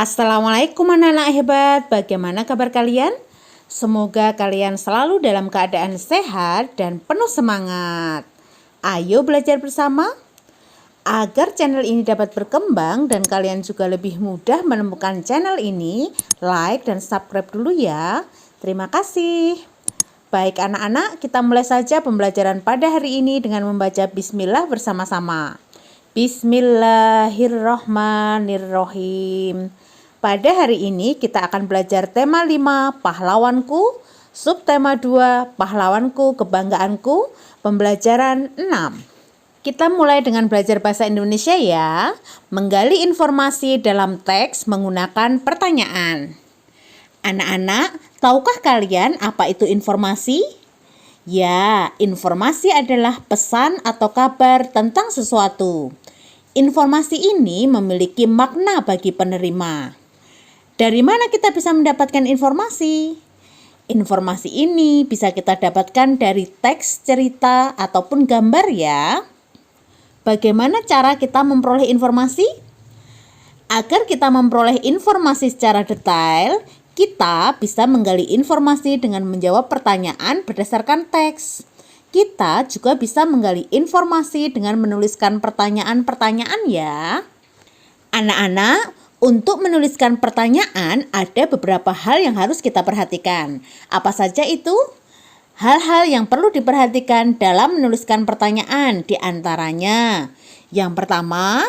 Assalamualaikum anak-anak hebat, bagaimana kabar kalian? Semoga kalian selalu dalam keadaan sehat dan penuh semangat. Ayo belajar bersama. Agar channel ini dapat berkembang dan kalian juga lebih mudah menemukan channel ini, like dan subscribe dulu ya. Terima kasih. Baik anak-anak, kita mulai saja pembelajaran pada hari ini dengan membaca Bismillah bersama-sama. Bismillahirrahmanirrahim. Pada hari ini kita akan belajar tema 5, pahlawanku, subtema 2, pahlawanku, kebanggaanku, pembelajaran 6. Kita mulai dengan belajar bahasa Indonesia ya. Menggali informasi dalam teks menggunakan pertanyaan. Anak-anak, tahukah kalian apa itu informasi? Ya, informasi adalah pesan atau kabar tentang sesuatu. Informasi ini memiliki makna bagi penerima. Dari mana kita bisa mendapatkan informasi? Informasi ini bisa kita dapatkan dari teks, cerita, ataupun gambar ya. Bagaimana cara kita memperoleh informasi? Agar kita memperoleh informasi secara detail, kita bisa menggali informasi dengan menjawab pertanyaan berdasarkan teks. Kita juga bisa menggali informasi dengan menuliskan pertanyaan-pertanyaan ya. Anak-anak, untuk menuliskan pertanyaan ada beberapa hal yang harus kita perhatikan. Apa saja itu? Hal-hal yang perlu diperhatikan dalam menuliskan pertanyaan di antaranya. Yang pertama,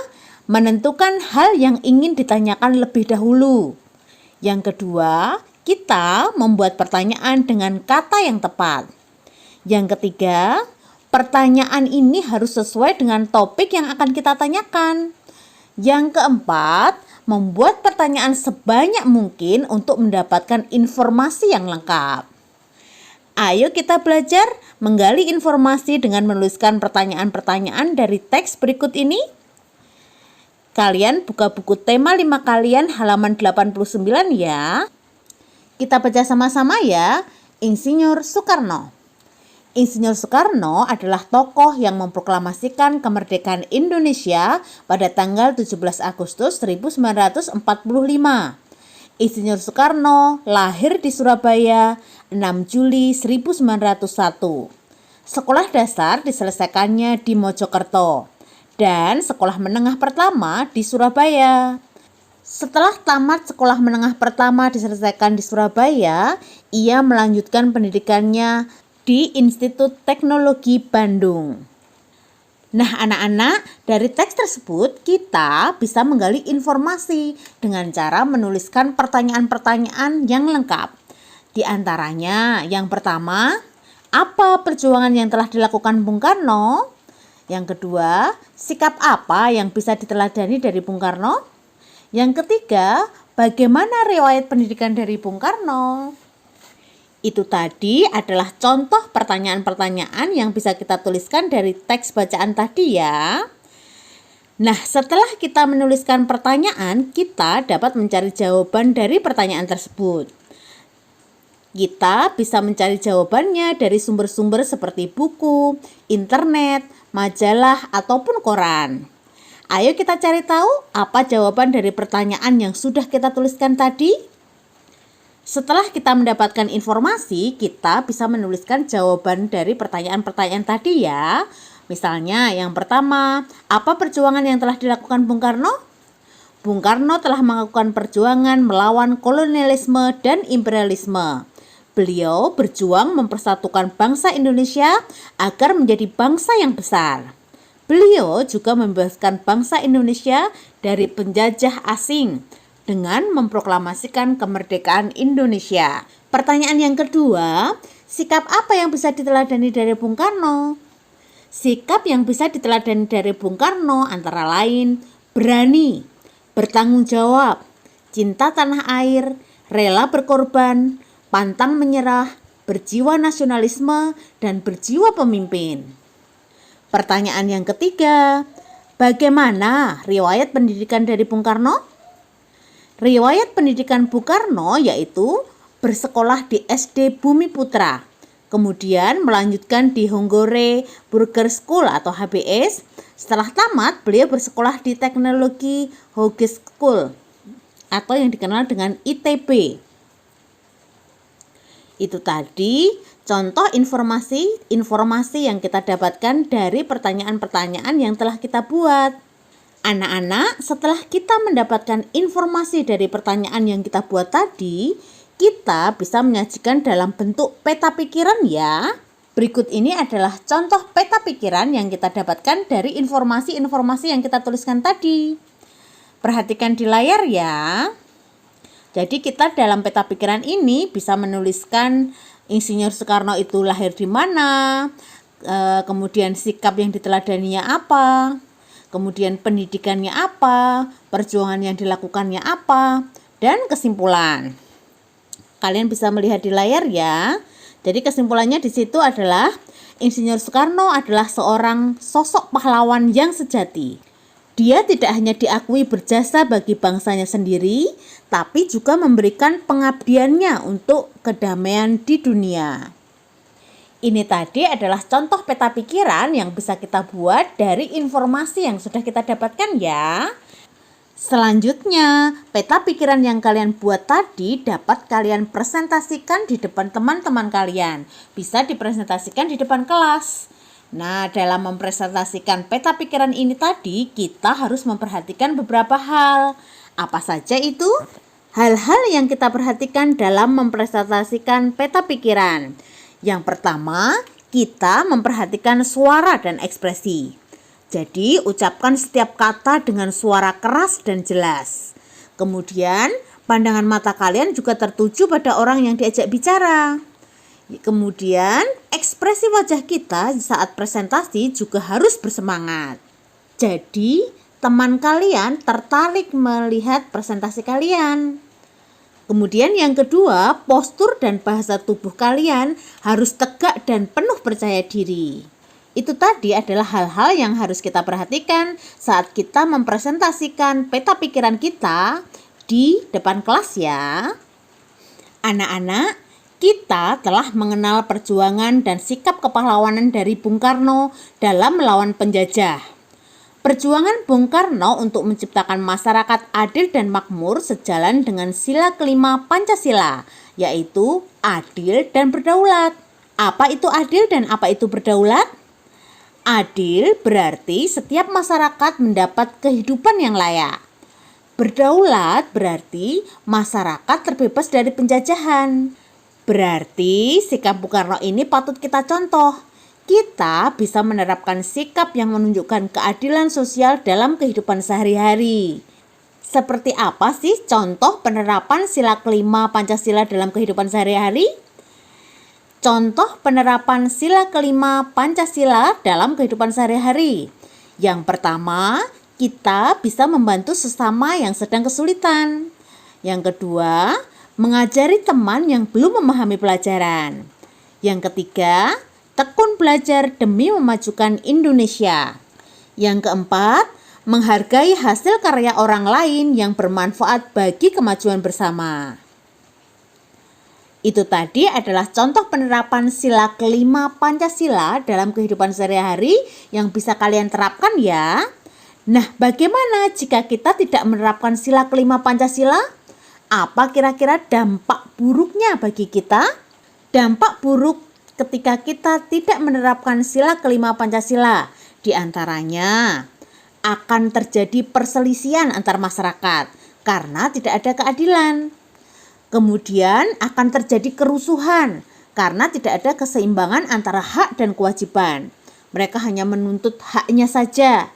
menentukan hal yang ingin ditanyakan lebih dahulu. Yang kedua, kita membuat pertanyaan dengan kata yang tepat. Yang ketiga, pertanyaan ini harus sesuai dengan topik yang akan kita tanyakan. Yang keempat, membuat pertanyaan sebanyak mungkin untuk mendapatkan informasi yang lengkap. Ayo kita belajar menggali informasi dengan menuliskan pertanyaan-pertanyaan dari teks berikut ini. Kalian buka buku tema 5 kalian halaman 89 ya. Kita baca sama-sama ya. Insinyur Soekarno. Insinyur Soekarno adalah tokoh yang memproklamasikan kemerdekaan Indonesia pada tanggal 17 Agustus 1945. Insinyur Soekarno lahir di Surabaya 6 Juli 1901. Sekolah dasar diselesaikannya di Mojokerto dan sekolah menengah pertama di Surabaya. Setelah tamat sekolah menengah pertama diselesaikan di Surabaya, ia melanjutkan pendidikannya di Institut Teknologi Bandung. Nah anak-anak, dari teks tersebut kita bisa menggali informasi dengan cara menuliskan pertanyaan-pertanyaan yang lengkap. Di antaranya, yang pertama, apa perjuangan yang telah dilakukan Bung Karno? Yang kedua, sikap apa yang bisa diteladani dari Bung Karno? Yang ketiga, bagaimana riwayat pendidikan dari Bung Karno? Itu tadi adalah contoh pertanyaan-pertanyaan yang bisa kita tuliskan dari teks bacaan tadi ya. Nah, setelah kita menuliskan pertanyaan, kita dapat mencari jawaban dari pertanyaan tersebut. Kita bisa mencari jawabannya dari sumber-sumber seperti buku, internet, majalah, ataupun koran. Ayo kita cari tahu apa jawaban dari pertanyaan yang sudah kita tuliskan tadi. Setelah kita mendapatkan informasi, kita bisa menuliskan jawaban dari pertanyaan-pertanyaan tadi ya. Misalnya yang pertama, apa perjuangan yang telah dilakukan Bung Karno? Bung Karno telah melakukan perjuangan melawan kolonialisme dan imperialisme. Beliau berjuang mempersatukan bangsa Indonesia agar menjadi bangsa yang besar. Beliau juga membebaskan bangsa Indonesia dari penjajah asing dengan memproklamasikan kemerdekaan Indonesia. Pertanyaan yang kedua, sikap apa yang bisa diteladani dari Bung Karno? Sikap yang bisa diteladani dari Bung Karno antara lain berani, bertanggung jawab, cinta tanah air, rela berkorban, pantang menyerah, berjiwa nasionalisme, dan berjiwa pemimpin. Pertanyaan yang ketiga, bagaimana riwayat pendidikan dari Bung Karno? Riwayat pendidikan Bung Karno yaitu bersekolah di SD Bumi Putra, kemudian melanjutkan di Honggore Burger School atau HBS. Setelah tamat, beliau bersekolah di Teknologi Hogeschool. atau yang dikenal dengan ITB. Itu tadi contoh informasi yang kita dapatkan dari pertanyaan-pertanyaan yang telah kita buat. Anak-anak, setelah kita mendapatkan informasi dari pertanyaan yang kita buat tadi, kita bisa menyajikan dalam bentuk peta pikiran ya. Berikut ini adalah contoh peta pikiran yang kita dapatkan dari informasi-informasi yang kita tuliskan tadi. Perhatikan di layar ya. Jadi kita dalam peta pikiran ini bisa menuliskan Insinyur Soekarno itu lahir di mana, kemudian sikap yang diteladaninya apa, kemudian pendidikannya apa, perjuangan yang dilakukannya apa, dan kesimpulan. Kalian bisa melihat di layar ya. Jadi kesimpulannya di situ adalah Insinyur Soekarno adalah seorang sosok pahlawan yang sejati. Dia tidak hanya diakui berjasa bagi bangsanya sendiri, tapi juga memberikan pengabdiannya untuk kedamaian di dunia. Ini tadi adalah contoh peta pikiran yang bisa kita buat dari informasi yang sudah kita dapatkan ya. Selanjutnya, peta pikiran yang kalian buat tadi dapat kalian presentasikan di depan teman-teman kalian. Bisa dipresentasikan di depan kelas. Nah, dalam mempresentasikan peta pikiran ini tadi, kita harus memperhatikan beberapa hal. Apa saja itu? Hal-hal yang kita perhatikan dalam mempresentasikan peta pikiran. Yang pertama, kita memperhatikan suara dan ekspresi. Jadi, ucapkan setiap kata dengan suara keras dan jelas. Kemudian, pandangan mata kalian juga tertuju pada orang yang diajak bicara. Kemudian, ekspresi wajah kita saat presentasi juga harus bersemangat. Jadi, teman kalian tertarik melihat presentasi kalian. Kemudian yang kedua, postur dan bahasa tubuh kalian harus tegak dan penuh percaya diri. Itu tadi adalah hal-hal yang harus kita perhatikan saat kita mempresentasikan peta pikiran kita di depan kelas ya. Anak-anak, kita telah mengenal perjuangan dan sikap kepahlawanan dari Bung Karno dalam melawan penjajah. Perjuangan Bung Karno untuk menciptakan masyarakat adil dan makmur sejalan dengan sila kelima Pancasila, yaitu adil dan berdaulat. Apa itu adil dan apa itu berdaulat? Adil berarti setiap masyarakat mendapat kehidupan yang layak. Berdaulat berarti masyarakat terbebas dari penjajahan. Berarti sikap Bung Karno ini patut kita contoh. Kita bisa menerapkan sikap yang menunjukkan keadilan sosial dalam kehidupan sehari-hari. Seperti apa sih contoh penerapan sila kelima Pancasila dalam kehidupan sehari-hari? Contoh penerapan sila kelima Pancasila dalam kehidupan sehari-hari. Yang pertama, kita bisa membantu sesama yang sedang kesulitan. Yang kedua, mengajari teman yang belum memahami pelajaran. Yang ketiga, tekun belajar demi memajukan Indonesia. Yang keempat, menghargai hasil karya orang lain yang bermanfaat bagi kemajuan bersama. Itu tadi adalah contoh penerapan sila kelima Pancasila dalam kehidupan sehari-hari yang bisa kalian terapkan ya. Nah, bagaimana jika kita tidak menerapkan sila kelima Pancasila? Apa kira-kira dampak buruknya bagi kita? Dampak buruk ketika kita tidak menerapkan sila kelima Pancasila, di antaranya akan terjadi perselisihan antar masyarakat karena tidak ada keadilan. Kemudian akan terjadi kerusuhan karena tidak ada keseimbangan antara hak dan kewajiban. Mereka hanya menuntut haknya saja.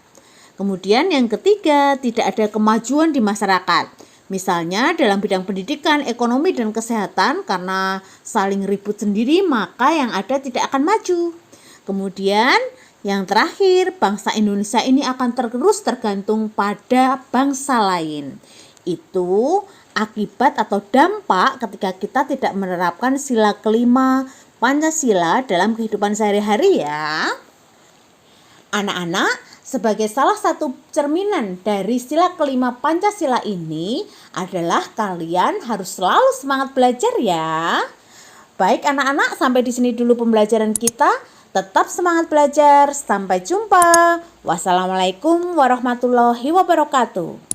Kemudian yang ketiga, tidak ada kemajuan di masyarakat. Misalnya dalam bidang pendidikan, ekonomi, dan kesehatan, karena saling ribut sendiri maka yang ada tidak akan maju. Kemudian yang terakhir, bangsa Indonesia ini akan terus tergantung pada bangsa lain. Itu akibat atau dampak ketika kita tidak menerapkan sila kelima Pancasila dalam kehidupan sehari-hari ya. Anak-anak, sebagai salah satu cerminan dari sila kelima Pancasila ini adalah kalian harus selalu semangat belajar ya. Baik anak-anak, sampai di sini dulu pembelajaran kita. Tetap semangat belajar. Sampai jumpa. Wassalamualaikum warahmatullahi wabarakatuh.